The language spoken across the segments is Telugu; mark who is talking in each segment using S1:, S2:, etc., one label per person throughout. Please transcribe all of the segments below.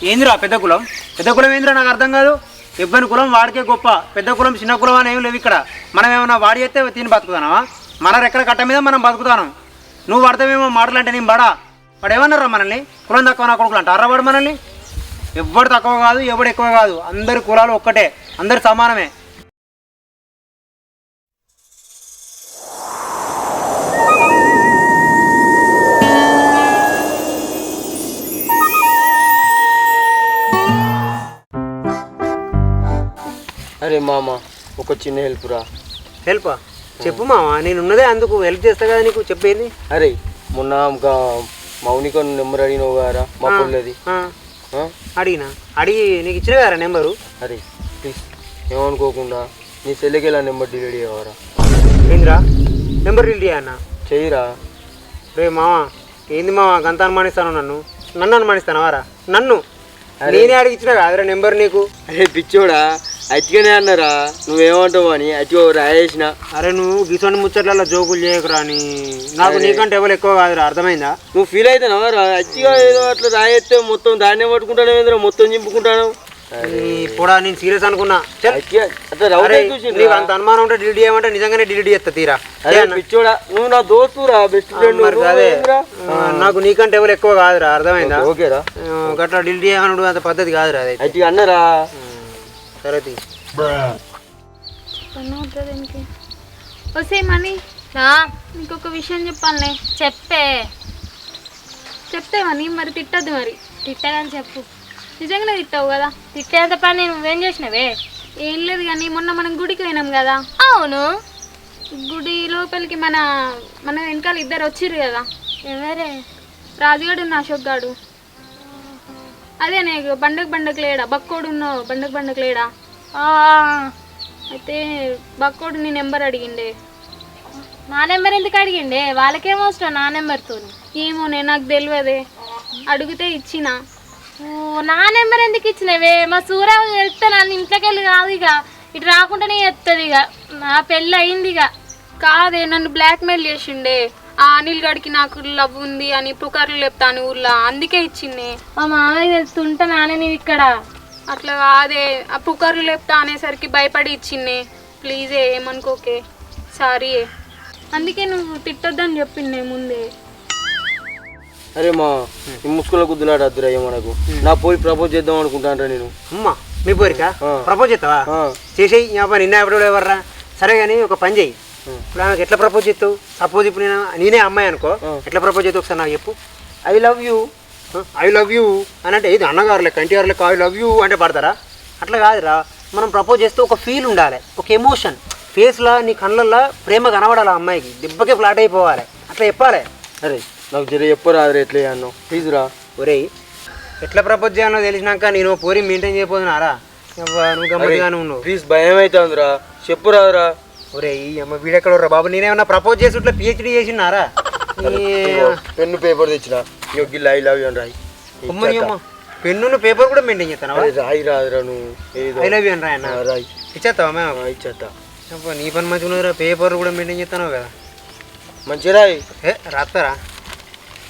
S1: ఏందిరా పెద్ద కులం? పెద్ద కులం ఏందిరా నాకు అర్థం కాదు. ఇబ్బంది కులం వాడికే గొప్ప, పెద్ద కులం చిన్న కులం అని ఏం లేవు ఇక్కడ. మనం ఏమన్నా వాడి అయితే తిని బతుకుతానావా? మన రెక్కల కట్ట మీద మనం బతుకుతాను. నువ్వు పడతావేమో మాటలు అంటే నేను బడా. వాడు ఏమన్నారా మనల్ని? కులం తక్కువ నా కొడుకులు అంట అర్రవాడు మనల్ని. ఎవడు తక్కువ కాదు, ఎవడు ఎక్కువ కాదు. అందరి కులాలు ఒక్కటే, అందరు సమానమే.
S2: అరే మామ, ఒక చిన్న హెల్ప్ రా.
S1: హెల్పా? చెప్పు మామ, నేను ఉన్నదే అందుకు హెల్ప్ చేస్తా కదా నీకు. చెప్పేది.
S2: అరే మొన్న మౌనిక నెంబర్ అడిగినావు గారా మా పొల్లది.
S1: అడిగి నీకు ఇచ్చిన కదా నెంబరు.
S2: అరే ప్లీజ్ ఏమనుకోకుండా నీ సెల్లుకి వెళ్ళా నెంబర్ డిలీట్ చేయవరా.
S1: ఏందిరా నెంబర్ డిలీట్ చేయన్నా?
S2: చెయ్యిరా.
S1: రే మామ, ఏంది మామ గంత అనుమానిస్తాను? నన్ను అనుమానిస్తాను వారా? నన్ను నేనే అడిగిచ్చిన కాదురా నెంబర్ నీకు.
S2: అరే పిచ్చోడా, అతిగానే అన్నారా, నువ్వేమంటావు అని అతిగా రాయేసిన.
S1: అరే నువ్వు గిసోని ముచ్చట్లలో జోకులు చేయకురా. నాకు నీకంటే ఎవరు ఎక్కువ కాదురా, అర్థమైందా?
S2: నువ్వు ఫీల్ అవుతానవరా? అతిగా ఏదో అట్లా రాయేస్తే మొత్తం దాన్నే పట్టుకుంటాను ఏంద్రా, మొత్తం చింపుకుంటాను.
S1: ఇప్పుడు నేను సీరియస్ అనుకున్నా. అంత అనుమానం ఉంటే డిలీట్ చేయమంటే నిజంగానే డిలీట్ చేస్తా తీరా.
S2: పిచ్చోడా, నువ్వు నా దోస్తురా, బెస్ట్ ఫ్రెండ్.
S1: నాకు నీకంటే ఎవరు ఎక్కువ కాదురా, అర్థమైందా?
S2: ఓకేరా,
S1: గట్లా డిలీట్ చేయమన్నాడు అంత పద్ధతి కాదురా.
S2: అది అన్నారా?
S1: సరే
S3: వస్తే మనీ ఇంకొక విషయం చెప్పాలనే. చెప్తే మనీ మరి తిట్టద్దు. మరి
S4: తిట్టగాని చెప్పు.
S3: నిజంగానే తిట్టావు కదా?
S4: తిట్టేంత పని నువ్వేం చేసినవే?
S3: ఏం లేదు కానీ మొన్న మనం గుడికి పోయినాం కదా.
S4: అవును,
S3: గుడి లోపలికి మన వెనకాల ఇద్దరు వచ్చిర్రు కదా.
S4: ఎవరే?
S3: రాజుగాడు ఉన్న అశోక్ గాడు. అదే నీకు బండకు లేడా? బక్కోడు ఉన్నావు, బండకు లేడా? అయితే బక్కోడు నీ నెంబర్ అడిగిండే.
S4: నా నెంబర్ ఎందుకు అడిగిండే? వాళ్ళకేమవసరం నా నెంబర్తో?
S3: ఏమోనే, నాకు తెలియదే. అడిగితే ఇచ్చిన.
S4: నా నెంబర్ ఎందుకు ఇచ్చినవే? మా సూర్య వెళ్తే నన్ను ఇంట్లోకి వెళ్ళి కాదు, ఇక ఇటు రాకుండానే ఎత్తది. ఇక నా పెళ్ళి అయింది. ఇక
S3: కాదే, నన్ను బ్లాక్మెయిల్ చేసిండే. ఆ అనిల్ గడికి నాకు లవ్ ఉంది అని పుకార్లు లేపుతాను ఊర్లో, అందుకే ఇచ్చింది.
S4: మా మామయ్య తెలుస్తుంటా నానే నీవు ఇక్కడ.
S3: అట్లా కాదే, ఆ పుకార్లు లేపుతా అనేసరికి భయపడి ఇచ్చింది. ప్లీజే ఏమనుకోకే, సారీ. అందుకే నువ్వు తిట్టొద్దని చెప్పిండే ముందే.
S2: అరే మా ముసుగుల గుద్దులాట అద్దురయ్య మనకు. నా పోయి ప్రపోజ్ చేద్దాం అనుకుంటానరా నేను.
S1: అమ్మా మీ పోరికా ప్రపోజ్ చేస్తావా? చేసేయి. నిన్న ఎప్పుడు ఎవర్రా? సరే కానీ ఒక పని చెయ్యి. ఇప్పుడు ఆమెకు ఎట్లా ప్రపోజ్ చేస్తావు? సపోజ్ ఇప్పుడు నేనే అమ్మాయి అనుకో, ఎట్లా ప్రపోజ్ చేస్తావు ఒకసారి నాకు చెప్పు. ఐ లవ్ యూ అని అంటే ఇది అన్నగారు లెక్క, ఇంటి గారు లెక్క ఐ లవ్ యూ అంటే పడతారా? అట్లా కాదురా. మనం ప్రపోజ్ చేస్తే ఒక ఫీల్ ఉండాలి, ఒక ఎమోషన్. ఫేస్లో నీ కళ్ళల్లో ప్రేమ కనబడాలి. అమ్మాయికి దెబ్బకే ఫ్లాట్ అయిపోవాలి. అట్లా చెప్పాలి.
S2: అరే నాకు జర చెప్పరా, ఎట్లా అన్నావు ప్లీజ్ రా.
S1: ఒరేయ్, ఎట్లా ప్రపోజ్ చేయాలో తెలిసినాక నేను పోరి మెయింటైన్ చేయబోతున్నారా? నువ్వు గమ్మతిగానే ఉన్నావు.
S2: ప్లీజ్ భయం అవుతుందిరా, చెప్పురాదురా.
S1: ఒరే ఈ అమ్మ వీడెక్కడ బాబు, నేనేమన్నా ప్రపోజ్ చేసి ఇట్లా పిహెచ్డీ చేసినారా?
S2: పెన్ను పేపర్ తెచ్చిన గిల్ ఐ లవ్ యూ అని రాయి.
S1: పెన్ను పేపర్ కూడా మెయింటైన్ చేస్తాను.
S2: రాయి రాదురా నువ్వు.
S1: ఐ లవ్ యూ అని రాయన్నా?
S2: రాయి.
S1: ఇచ్చేస్తావా మేము?
S2: ఇచ్చేస్తా.
S1: నీ పని మంచిగా ఉన్నదిరా, పేపర్ కూడా మెయింటైన్ చేస్తాను కదా.
S2: మంచిగా రాయి.
S1: రాస్తారా?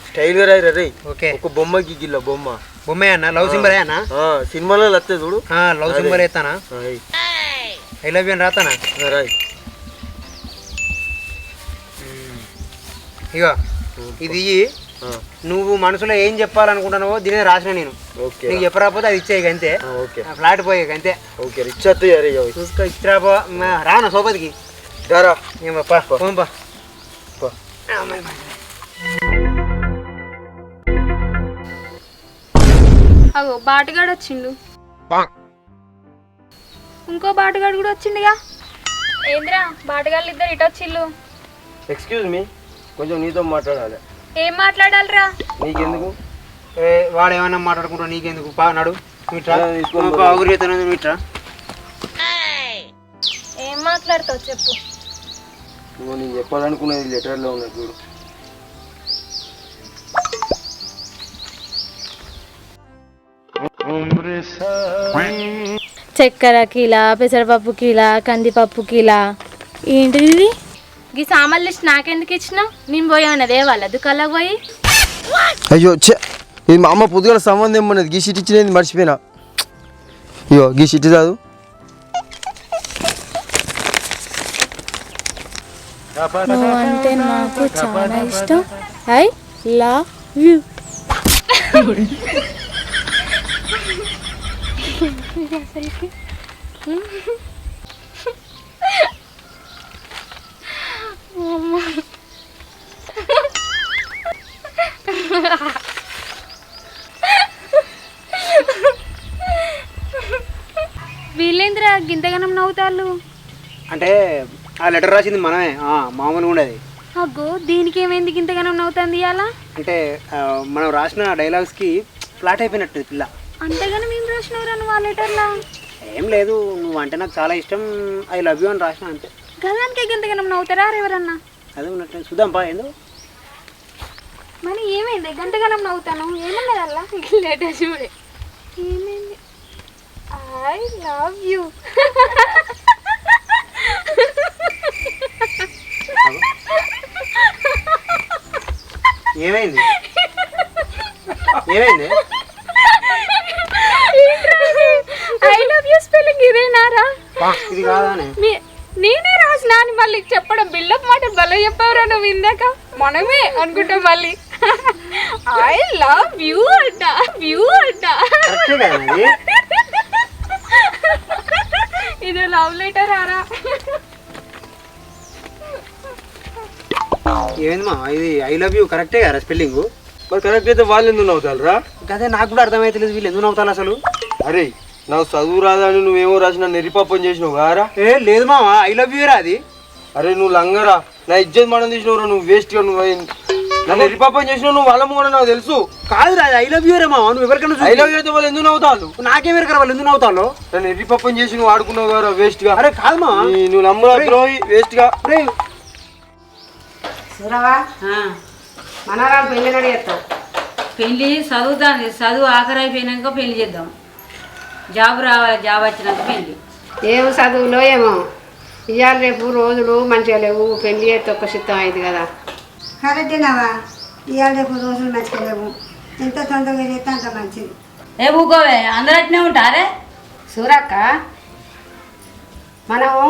S2: స్టైల్గా రాయి రా.
S1: ఓకే.
S2: ఒక బొమ్మకి గిల్ల బొమ్మ
S1: అన్న, లవ్ సింబల్ అన్న.
S2: సినిమాలో వస్తే చూడు,
S1: లవ్ సింబల్ వేస్తానా? ఐ లవ్ యూ అని రాస్తానా?
S2: రాయి.
S1: ఇగో ఇది నువ్వు మనసులో ఏం చెప్పాలనుకుంటున్నావో దీనే రాసిన నేను. నీకు చెప్పరాకపోతే అది ఇచ్చేయి అంతే. ఫ్లాట్ పోయే అంతే.
S2: ఓకే, ఇచ్చేస్తా.
S1: చూసుకో, ఇచ్చిరాపో. రానా సోపతికి
S2: రారా.
S1: ఏమప్పా పోంపా.
S3: అగో బాటగాడు వచ్చిండు. ఇంకో బాటగాడు కూడా వచ్చిండుగా. ఏంద్రా బాటగాళ్ళు ఇద్దరు ఇటు వచ్చిళ్ళు.
S2: ఎక్స్క్యూజ్ మీ, కొంచెం నీతో మాట్లాడాలి.
S3: ఏం మాట్లాడాలిరా?
S2: నీకెందుకు?
S1: వాడు ఏమన్నా మాట్లాడుకుంటా నీకెందుకు? నాడు మీట్రా.
S4: ఏం మాట్లాడతావు చెప్పు.
S2: నేను చెప్పాలనుకునేది లెటర్లో ఉన్నది చూడు.
S4: చక్కెర కిలా, పెసరపప్పు కిలా, కందిపప్పు కిలా. ఏంటిది? ఈ సామాన్లు లిస్ట్ నాకెందుకు ఇచ్చినావు? నేను పోయామన్నదే వాళ్ళ దుకాళ్ళకి పోయి.
S2: అయ్యో ఇది మా అమ్మ పొద్దుగల సంబంధం ఏమన్నది గీ షీట్ ఇచ్చినది మర్చిపోయినా. ఇగో గీ షీట్ కాదు.
S4: నువ్వు అంటే నాకు చాలా ఇష్టం. I love you.
S3: వీళ్ళేంద్రా గింతగనం నవ్వుతాళ్ళు?
S1: అంటే ఆ లెటర్ రాసింది మనమే, మామూలుగా ఉండేది.
S3: అగ్గో దీనికి ఏమైంది గింతగనం నవ్వుతుంది ఇవాళ?
S1: అంటే మనం రాసిన డైలాగ్స్కి ఫ్లాట్ అయిపోయినట్టు పిల్ల.
S3: అంతగానం ఏం రాసినవరా నువ్వు ఆ లెటర్లా?
S1: ఏం లేదు, నువ్వు అంటే నాకు చాలా ఇష్టం, ఐ లవ్ యూ అని రాసిన అంతే.
S3: గదానికే గింతగనం నవ్వుతారా ఎవరన్నా?
S1: అదే ఉన్నట్టు చూద్దాంపా ఏందో.
S3: మరి ఏమైంది గంటగనం నవ్వుతాను? ఏమన్నది అలా లెటర్ చూడే. ఏమైంది? I love you.
S1: ఏమైంది ఏమైంది?
S3: ఐ లవ్ యూ స్పెల్లింగ్ ఇదేనారా?
S1: ఇది కాదానే?
S3: నేనే రాసిన అని మళ్ళీ చెప్పడం బిల్డప్ మాట భలే చెప్పావురా నువ్వు ఇందాక. మనమే అనుకుంటాం మళ్ళీ. ఐ లవ్ యూ అంట, యూ అంట. ఇది లవ్ లెటర్ ఆరా?
S1: ఏమైందమ్మా ఇది ఐ లవ్ యూ కరెక్టే కదా స్పెల్లింగ్?
S2: మరి కరెక్ట్ అయితే వాళ్ళు ఎందుకు నవ్వుతారు రా?
S1: అదే నాకు కూడా అర్థమైతలేదు, వీళ్ళు ఎందుకు నవ్వుతారు అసలు?
S2: అరే నాకు చదువు రాదని నువ్వేమో రాసిన నెరిపాపం చేసినావు కారా?
S1: ఏ లేదు మామా, ఐ లవ్ యూ రా అది.
S2: అరే నువ్వు లంగరా, నా ఇజ్జత్ మనం తీసినవురా, నువ్వు వేస్ట్గా నువ్వు నన్ను నెరిపాపం చేసినావు. నువ్వు వాళ్ళ కూడా నాకు తెలుసు.
S1: కాదు రా ఐ లవ్ యూ రే మామా, నువ్వు ఎవరికైనా
S2: ఐ లవ్ యూ అయితే వాళ్ళు ఎందుకు నవ్వుతారు?
S1: నాకేం ఎరకరా వాళ్ళు ఎందుకు నవ్వుతాను?
S2: నన్ను నెరిపాపం చేసి నువ్వు ఆడుకున్నావు కదా వేస్ట్గా.
S1: అరే కాదు మా
S2: నువ్వు నమ్మరా ద్రోహి వేస్ట్గా.
S5: చూడవా మనరాలు పెళ్ళి నడి చేస్తాం.
S6: పెళ్ళి చదువుతాను, చదువు ఆఖరి అయిపోయినాక పెళ్లి చేద్దాం. జాబ్ రావాలి, జాబ్ వచ్చినాక పెళ్ళి.
S5: ఏం చదువులో ఏమో ఇవాళ రేపు రోజులు మంచిగా లేవు, పెళ్ళి చేస్తే ఒక్క సిద్ధం అయింది కదా.
S7: కరెక్టేనావా, ఇవాళ రేపు రోజులు మంచిగా లేవు, ఎంత తొందరగా చేస్తే అంత మంచిది.
S6: ఏ ఊకోవే, అందరూ అట్నే ఉంటారే.
S5: సూరక్క మనము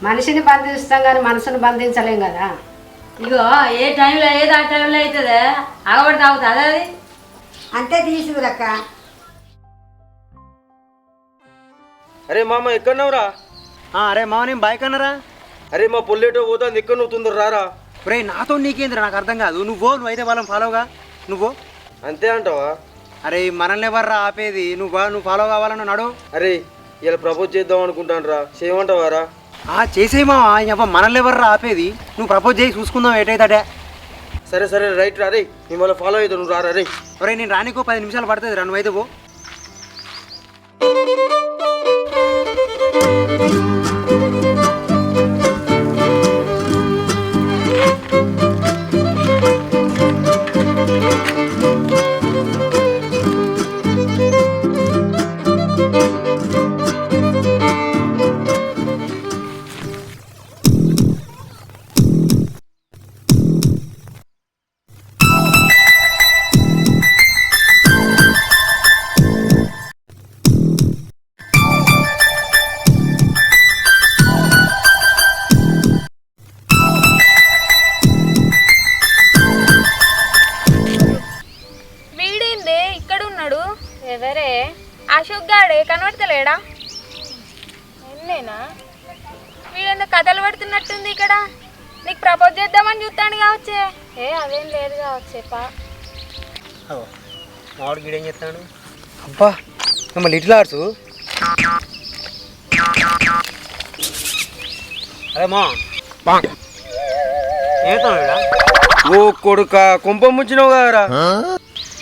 S5: మనిషిని బంధిస్తాం కానీ మనసును బంధించలేం కదా.
S6: ఇగో ఏ టైంలో ఏది ఆ టైంలో అవుతుందే, ఆగబడి తాగుతుంది అది.
S7: అంతే తీసుకురక్క.
S2: అరే మామ ఎక్కడున్నావురా?
S1: అరే మామ నేను బైక్ అన్నారా?
S2: అరే మా పొల్లేటో పోతుంది, ఎక్కడ నువ్వు తొందర రారా?
S1: రే నాతో నీకేంద్ర నాకు అర్థం కాదు. నువ్వైతే వాళ్ళని ఫాలోగా నువ్వు
S2: అంతే అంటావా?
S1: అరే మనల్ని ఎవర్రా ఆపేది? నువ్వు ఫాలో కావాలన్నా నడు.
S2: అరే ఇలా ప్రపోజ్ చేద్దాం అనుకుంటాను రా, చేయమంటావారా?
S1: చేసేమా మనల్ని ఎవర్రా ఆపేది? నువ్వు ప్రపోజ్ చేసి చూసుకుందాం ఏటైతే.
S2: సరే సరే రైట్ రా. రే మిమ్మల్ని ఫాలో అవుతావు, నువ్వు రారా. రే
S1: ఒరే నేను రానికో 10 నిమిషాలు పడుతుంది రా, నువ్వైతే పో.
S3: ఎవరే అశోక్ గాడే కనబడతలేడా? ఎన్నేనా వీడేందో కథలు పడుతున్నట్టుంది ఇక్కడ. నీకు ప్రపోజ్ చేద్దామని చూస్తాను కావచ్చే. అదేం లేదు కావచ్చేపా.
S1: మామిడి గిడేం చెప్తాడు? అబ్బా మళ్ళీ లిటిల్ ఆర్ట్స్. అరే మా ఏతాడా?
S2: ఓ కొడుక కొంప ముంచినావు కదరా.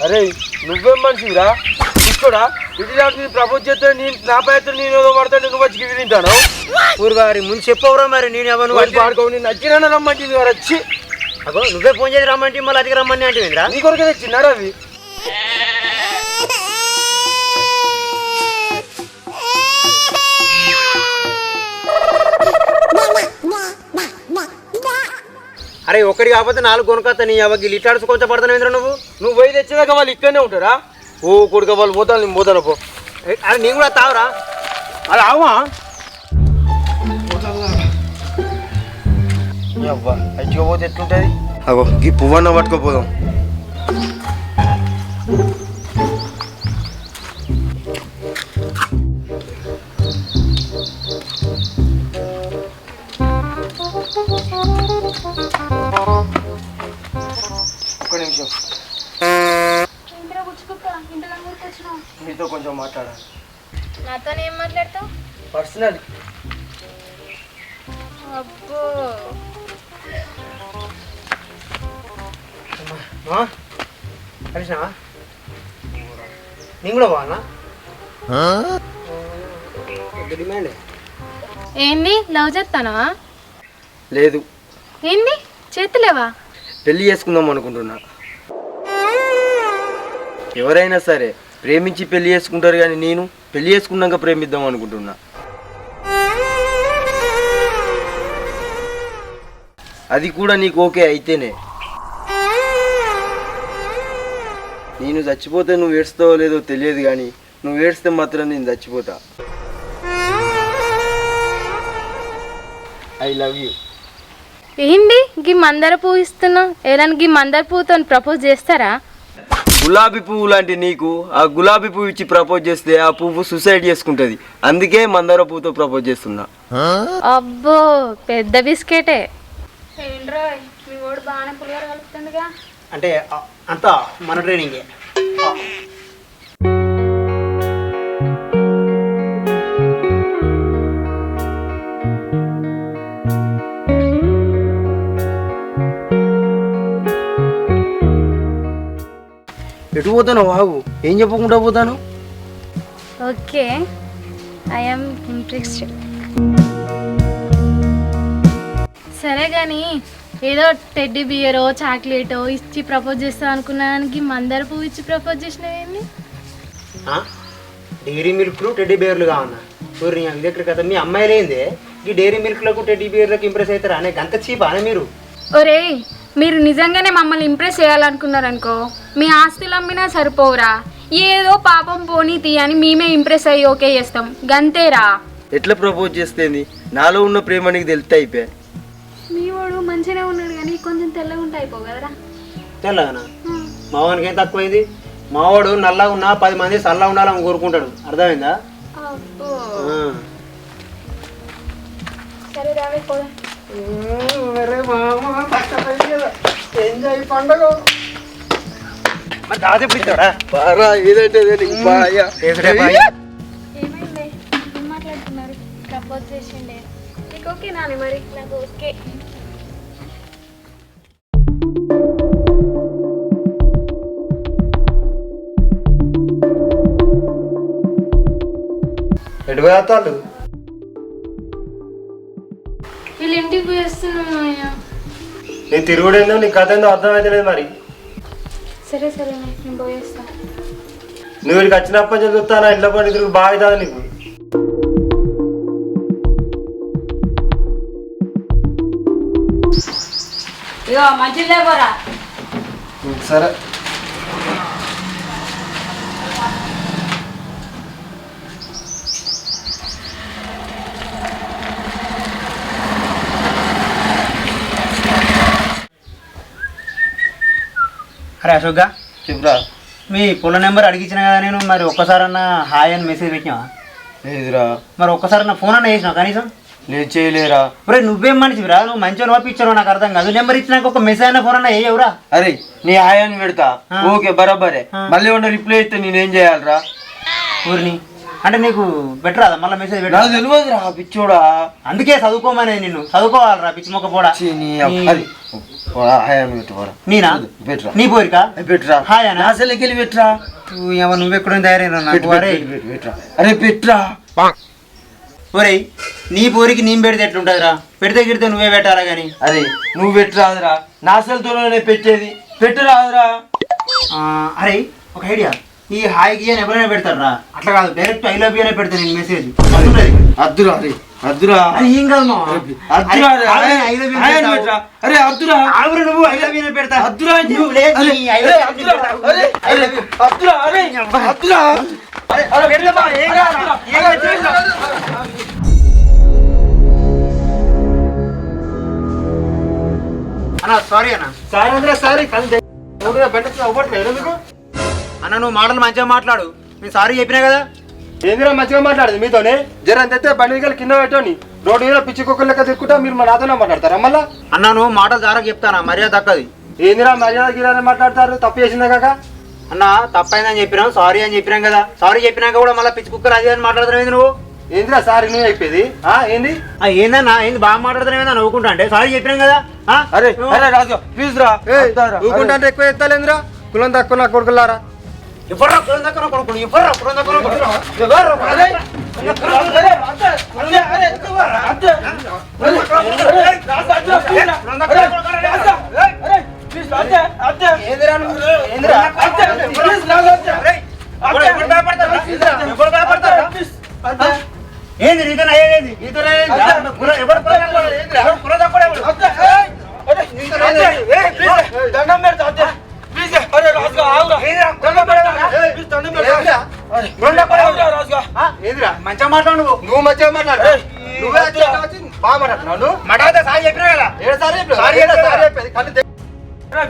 S2: అరే నువ్వేం మనిషిరా తీసుకోడా? ఇటు ప్రపోజ్ చేస్తే నా ప్రయత్నం నేను ఏదో పడతాను, నువ్వు వచ్చి వింటాను.
S1: ఊరు గారి ముందు చెప్పవరా మరి. నేను ఎవరు
S2: పాడుకో, నేను నచ్చినా రమ్మంటుంది వారు వచ్చి.
S1: అగో నువ్వే ఫోన్ చేసి రమ్మంటే మళ్ళీ అతికి రమ్మని అంటే
S2: నీ కొరకు తెచ్చినారా అవి?
S1: అరే ఒకటి కాకపోతే 4 కొనుక్కొస్తా నీ అవ్వకి లిటాడ్స్ కొంచెం పడతాను
S2: నువ్వు పోయి తెచ్చేదాకా వాళ్ళు ఇక్కడనే ఉంటారా? ఓ కొడుక వాళ్ళు పోతాను, నేను పోతాను పో.
S1: అరే నేను కూడా తావురా. అరే ఆవా
S2: అబ్బా మంచిగా పోతే ఎట్లుంటుంది? అగో ఈ పువ్వన్న పట్టుకోపోదాం. ఒక్క నిమిషం మీతో కొంచెం మాట్లాడాలి.
S4: నాతో ఏం మాట్లాడతావు?
S2: పర్సనల్.
S4: అబ్బో
S1: కలిసినావా? నేను కూడా బాగున్నా. డిమాండ్
S4: ఏంది లవ్ చేస్తానా?
S2: లేదు,
S4: ఏంది చేతులేవా?
S2: పెళ్లి చేసుకుందాం అనుకుంటున్నా. ఎవరైనా సరే ప్రేమించి పెళ్లి చేసుకుంటారు, కానీ నేను పెళ్లి చేసుకున్నాక ప్రేమిద్దాం అనుకుంటున్నా. అది కూడా నీకు ఓకే అయితేనే. నేను చచ్చిపోతే నువ్వు ఏడుస్తావో లేదో తెలియదు, కానీ నువ్వు ఏడిస్తే మాత్రం నేను చచ్చిపోతా. I love you.
S4: ఏంది గీ మందార పువ్వు ఇస్తున్నా? ఏదైనా గీ మందార పువ్వుతో ప్రపోజ్ చేస్తారా?
S2: గులాబీ పువ్వు లాంటి నీకు ఆ గులాబీ పువ్వు ఇచ్చి ప్రపోజ్ చేస్తే ఆ పువ్వు సూసైడ్ చేసుకుంటది. అందుకే మందార పువ్వుతో ప్రపోజ్ చేస్తున్నా.
S4: అబ్బో పెద్ద బిస్కెటే.
S3: ఏంట్రా మీ వాడు బాగానే పులిహోర కలుపుతుందిగా.
S1: అంటే అంతా మన ట్రైనింగే.
S2: ఎటు పోతాను బాగు? ఏం చెప్పకుండా పోతాను?
S4: Okay I'm interested. సరే కానీ ఏదో టెడ్డీ బియరో చాక్లెటో ఇచ్చి ప్రపోజ్ చేస్తాను అనుకున్నానికి మందార పువ్వు ఇచ్చి ప్రపోజ్ చేసినవేంది?
S1: డైరీ మిల్క్లు టెడ్డీ బేర్లు కావన్నా చూడండి. ఇది ఎక్కడ కదా మీ అమ్మాయిలేందే ఈ డైరీ మిల్క్లకు టెడ్డీ బేర్లకు ఇంప్రెస్ అవుతారా? అనే గంత చీప్ అనే మీరు.
S3: ఒరే మీరు నిజంగానే మమ్మల్ని ఇంప్రెస్ చేయాలనుకున్నారనుకో మీ ఆస్తులు అమ్మినా సరిపోవురా. ఏదో పాపం పోనీ తీయని మేమే ఇంప్రెస్ అయ్యి ఓకే చేస్తాం గంతేరా.
S2: ఎట్లా ప్రపోజ్ చేస్తేంది? నాలో ఉన్న ప్రేమ నీకు తెలితే అయిపోయా.
S3: మీ వాడు మంచిగానే ఉన్నాడు కానీ కొంచెం తెల్లగా ఉంటే అయిపో కదరా.
S1: తెల్లగానా? మావానికి ఏం తక్కువైంది? మావాడు నల్లగా ఉన్నా 10 మంది చల్లగా ఉండాలని కోరుకుంటాడు. అర్థమైందా?
S3: సరే రావే పోదా.
S1: ఎంజాయ్ పండుగ మరి దాదా ఎప్పుడు ఇస్తాడా?
S3: ఏమైంది ఏం మాట్లాడుతున్నారు? ప్రపోజ్ చేసిండే నీకు ఓకే నాని? మరి నాకు ఓకే.
S1: ఎటు పోతాడు?
S4: వీళ్ళు ఇంటికి పోయేస్తున్నాను.
S1: నేను తిరుగుడేందో నీ కథ ఏందో అర్థమైతే లేదు. మరి
S3: సరే సరే నేను పోయేస్తా.
S1: నువ్వు ఇక్కడికి వచ్చినప్పటి నుంచి చూస్తానా ఇళ్ళ పని తిరుగు బాగా అవుతుంది నీకు.
S6: ఇగో మంచిది లేకపోరా.
S2: సరే
S1: అరే అశోక్గా
S2: చెప్పురా.
S1: మీ పుల్ల నెంబర్ అడిగించిన కదా నేను. మరి ఒక్కసారన్నా హాయ్ అని మెసేజ్ పెట్టినావా?
S2: లేదురా.
S1: మరి ఒక్కసారన్నా ఫోన్ అన్నా చేసినావు కనీసం?
S2: నేను చేయలేరా.
S1: ఒరే నువ్వేం మనిషివిరా? నువ్వు మంచిగా పంపించావు నాకు అర్థం కాదు. నెంబర్ ఇచ్చినాక ఒక మెసేజ్ అయినా ఫోన్ అన్నా వేయవురా?
S2: అరే నీ హాయాన్ని పెడతా ఓకే బరాబరే. మళ్ళీ ఉన్న రిప్లై ఇస్తే నేనేం చేయాలరా?
S1: ఊరిని అంటే నీకు బెటర్ మళ్ళీ మెసేజ్ పెట్టా?
S2: నాకు తెలియదురా పిచ్చోడా.
S1: అందుకే చదువుకోమనేది నిన్ను. చదువుకోవాలరా పిచ్చి మొక్క పోడా. నేనా నీ పోరికా
S2: పెట్రా.
S1: హాయ్ అన్న
S2: అసలుకి వెళ్ళి పెట్రా.
S1: నువ్వెక్కడ తయారైనా నాకు?
S2: అరే పెట్రా.
S1: ఒరే నీ పోరికి నేను పెడితే ఎట్లుంటుందిరా? పెడితే గిడితే నువ్వే పెట్టాలా కానీ.
S2: అరే నువ్వు పెట్టరాదురా. నా అసలుతోనే పెట్టేది. పెట్టరాదురా.
S1: అరే ఒక ఐడియా, ఈ హాయికి అని ఎవరైనా పెడతారా? అట్లా కాదు, డైరెక్ట్ ఐ లవ్ యూ అనే పెడతాను నేను మెసేజ్.
S2: అద్దురా. అరే అద్దురా
S1: అది ఏం కాదు మామ.
S2: అద్దురా
S1: అరే, I love you
S2: ఆయన
S1: పెడతావు.
S2: పెట్టరా అరే అద్దురా
S1: ఆగురా నువ్వు I love you పెడతా.
S2: అద్దురా అంటే
S1: నువ్వు లేదు,
S2: అరే,
S1: నీ I love
S2: అరే,
S1: you
S2: అద్దురా
S1: పెడతా.
S2: అరే
S1: I love you.
S2: అద్దురా అరే అద్దురా
S1: అరే, అరే, పెడతా మామ, ఏం కాదు. ఏం కాదు, చేస్తా. అన్న సారీ అన్న.
S2: సారీ అందరూ సారీ కానీ బండి అవ్వట్లేదు మీకు
S1: అన్న నువ్వు మాటలు మంచిగా మాట్లాడు. నేను సారీ చెప్పినా కదా.
S2: ఏందిరా మంచిగా మాట్లాడదు మీతోనే జర అంతే బండి దగ్గర కింద పెట్టండి రోడ్డు మీద పిచ్చి కుక్కలు లెక్క తిరుగుకుంటా మీరు మా నాతోనే మాట్లాడతారా మళ్ళా
S1: అన్న నువ్వు మాటలు జారా చెప్తానా, మర్యాద దక్కది.
S2: ఏందిరా మర్యాద గిరానే మాట్లాడతారు తప్పు చేసిందా కాక
S1: అన్న తప్పైందని చెప్పినాం, సారీ అని చెప్పినాం కదా. సారీ చెప్పినాక కూడా మళ్ళీ పిచ్చి కుక్కలు అది అని మాట్లాడుతున్నావు నువ్వు.
S2: ఏందిరా సారీ నువ్వు అయిపోయేది ఏంది
S1: ఏందన్నా ఏంది బాగా మాట్లాడుతున్నావు నవ్వుకుంటా అంటే సారీ చెప్పినాం కదా.
S2: అరే అరే రాజు ప్లీజ్ రా ఊకుంటా అంటే ఎక్కువ ఎత్తాలేందిరా కులం తక్కువ నా కొడుకులారా
S1: ఎవర్రా కులం దక్కన కొడుకుని, ఎవర్రా కులం దక్కన కొడుకుని? ఎవర్రా? ఏందిరా నువ్వు? ఏందిరా? ఎవరు భయపడతారా? ఎవరు భయపడతారా? ఏంది నీతోనే అయ్యేది? నీతోనే అయ్యేది? ఎవరు కులం దక్కడు? ఎవరు కులం దక్కడు ఎవరు? నీతోనే అయ్యేది? ఏయ్, please.
S2: దండం పెడతా ప్లీజ్ అరే రాజుగా ఆగురా
S1: ఏందిరా? కులం దక్కడు? ఏయ్,
S2: ప్లీజ్ దండం పెడతా
S1: కులం దక్కడు ఎవరు?
S2: రాజుగా
S1: ఏందిరా మంచిగా మాట్లాడు నువ్వు.
S2: నువ్వు మంచిగా మాట్లాడు నువ్వే బాగా మాట్లాడుతున్నావు
S1: మటాయితే సాయి చెప్పినా కదా.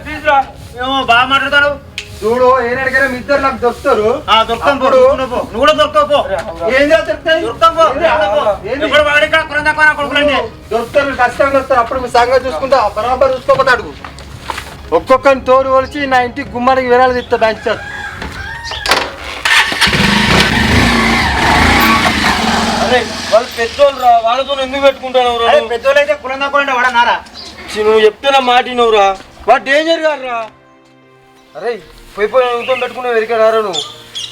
S2: ప్లీజ్ రా
S1: ఏమో బాగా మాట్లాడతాడు.
S2: చూడు ఏనాడికైనా మీ ఇద్దరు నాకు దొరుకుతారు
S1: దొరుకుతాం పో, నువ్వు పో. నువ్వు కూడా దొరుకుతావు పో.
S2: ఏం దొరుకుతాయి
S1: దొరుకుతాం పో. ఎప్పుడు వాడి ఇక్కడ కులం దక్కన కొడుకులంటే
S2: దొరుకుతారు ఖచ్చితంగా దొరుకుతారు అప్పుడు మీ సంగతి చూసుకుంటా బరాబర్ చూసుకోకపోతే అడుగు ఒక్కొక్కరిని తోడు కొలిచి నా ఇంటికి గుమ్మానికి విరాలు తిస్తా బ్యాంక్ సార్ అరే వాళ్ళు పెద్దోళ్ళు రా వాళ్ళతో ఎందుకు పెట్టుకుంటాను
S1: పెద్దోళ్ళు అయితే కులం దక్కలంటే వాడ నారా.
S2: నువ్వు చెప్తున్నా మాటినవురా వాడు డేంజర్ గారు అరే పోయి నువ్వుతో పెట్టుకున్నావు ఎరికినారా నువ్వు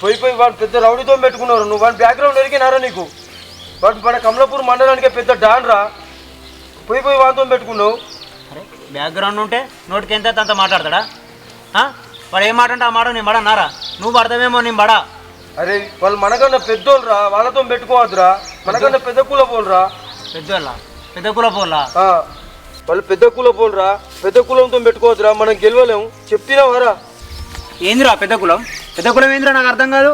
S2: పోయి వాడు పెద్ద రౌడీతో పెట్టుకున్నారు నువ్వు వాడి బ్యాక్గ్రౌండ్ ఎరికినారా నీకు వాడు మన కమలాపూర్ మండలానికే పెద్ద డాన్ రా పోయి వాడితో పెట్టుకున్నావు
S1: అరే బ్యాక్గ్రౌండ్ ఉంటే నోటికి ఎంత అంత మాట్లాడతాడా? వాడు ఏం మాట అంటే ఆ మాట నేను బడా నారా. నువ్వు పడతావేమో నేను బడా.
S2: అరే వాళ్ళు మనకన్నా పెద్దోళ్ళు రా వాళ్ళతో పెట్టుకోవద్దురా మనకన్నా పెద్ద కుల పోలురా
S1: పెద్దోళ్ళ పెద్ద కుల పోలా
S2: వాళ్ళు పెద్ద కుల పోలురా పెద్ద కులంతో పెట్టుకోవద్దురా మనం గెలవలేము చెప్తున్నావారా
S1: ఏందిరా పెద్ద కులం? పెద్ద కులం ఏందిరా నాకు అర్థం కాదు.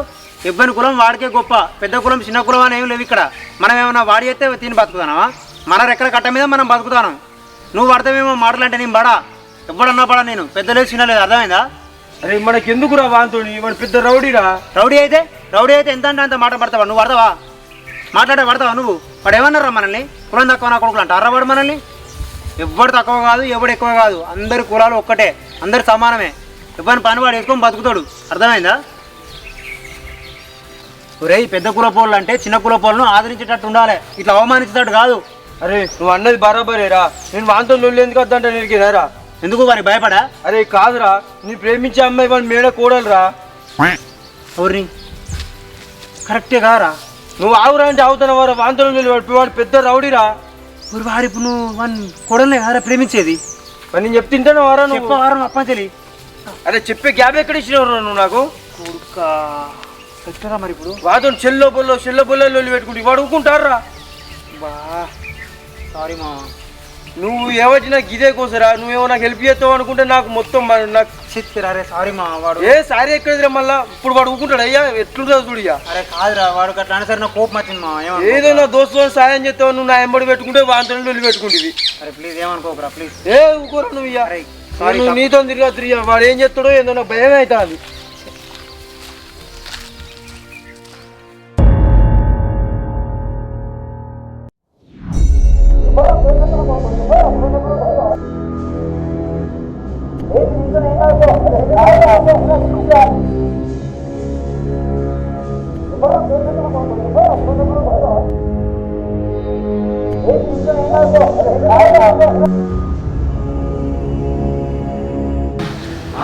S1: ఇవ్వని కులం వాడికే గొప్ప, పెద్ద కులం చిన్న కులం అని ఏం లేవు ఇక్కడ. మనం ఏమన్నా వాడి అయితే తిని బతుకుతానావా? మన రెక్కల కట్ట మీద మనం బతుకుతాను. నువ్వు పడతావేమో మాటలు అంటే నేను బడా, ఎవ్వడన్నా పడా. నేను పెద్ద లేదు చిన్న లేదు, అర్థమైందా?
S2: అరే మనకెందుకురా వాంతోని వాడు పెద్ద రౌడీరా
S1: రౌడీ అయితే ఎంత అంటే అంత మాట పడతావా? నువ్వు పడతావా? మాట్లాడే పడతావా నువ్వు? వాడు ఏమన్నారా మనల్ని కులం తక్కువ నా కొడుకులు అంటారా? వాడు మనల్ని ఎవ్వడు తక్కువ కాదు ఎవడు ఎక్కువ కాదు, అందరి కులాలు ఒక్కటే, అందరు సమానమే. ఎవరిని పని వాడు వేసుకొని బతుకుతాడు, అర్థమైందా? ఒరే పెద్ద కుల పోళ్ళు అంటే చిన్న కుల పోలను ఆదరించేటట్టు ఉండాలి, ఇట్లా అవమానించేటట్టు కాదు.
S2: అరే నువ్వు అన్నది బరాబరేరా నేను వాంతో లొల్లి ఎందుకు వద్దంటే నిరికినారా
S1: ఎందుకు వారికి భయపడా?
S2: అరే కాదురా నీ ప్రేమించే అమ్మాయి వాడిని మేడ కూడలురా
S1: ఎవరిని? కరెక్టే కారా?
S2: నువ్వు ఆవురా అంటే ఆవుతున్నావారా వాంతో వాడు పెద్ద రౌడీరా
S1: ఊరు వాడు ఇప్పుడు నువ్వు వాడిని కొడలే కారా ప్రేమించేది?
S2: మరి నేను చెప్తుంటాను వారా నువ్వు
S1: చెప్పవారం అప్పంచలి.
S2: అరే చెప్పే గ్యాప్ ఎక్కడ ఇచ్చినవరా నువ్వు నాకు
S1: కొడుకా పెట్టరా మరి ఇప్పుడు?
S2: వాతో చెల్లో బొల్లో లొల్లి పెట్టుకుంటే వాడు ఊకుంటారా
S1: బా సారీ మా.
S2: నువ్వు ఏమొచ్చినా గిదే కోసరా నువ్వేమో నాకు హెల్ప్ చేస్తావు అనుకుంటే నాకు మొత్తం నాకు
S1: చెప్పిరా. అరే సారీ మా. వాడు
S2: ఏ సారీ ఎక్కడిదిరా మళ్ళా ఇప్పుడు వాడు ఊకుంటాడు అయ్యా ఎట్లుంటుందో చూడియా
S1: అరే కాదురా వాడు అట్లా అని సరే నాకు కోపం వచ్చింది మా.
S2: ఏదో నా దోస్తుతో సాయం చేస్తావు నువ్వు నా ఎంబడి పెట్టుకుంటే వాంతో లొల్లి పెట్టుకుంటుంది
S1: అరే ప్లీజ్ ఏమనుకోకరా ప్లీజ్.
S2: ఏ ఊకోరా నువ్వు ఇయ్యా
S1: అరే సారీ.
S2: నువ్వు నీతో తిరిగా వాడు ఏం చేస్తాడో ఏందో నాకు భయం అవుతుంది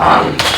S8: Ah!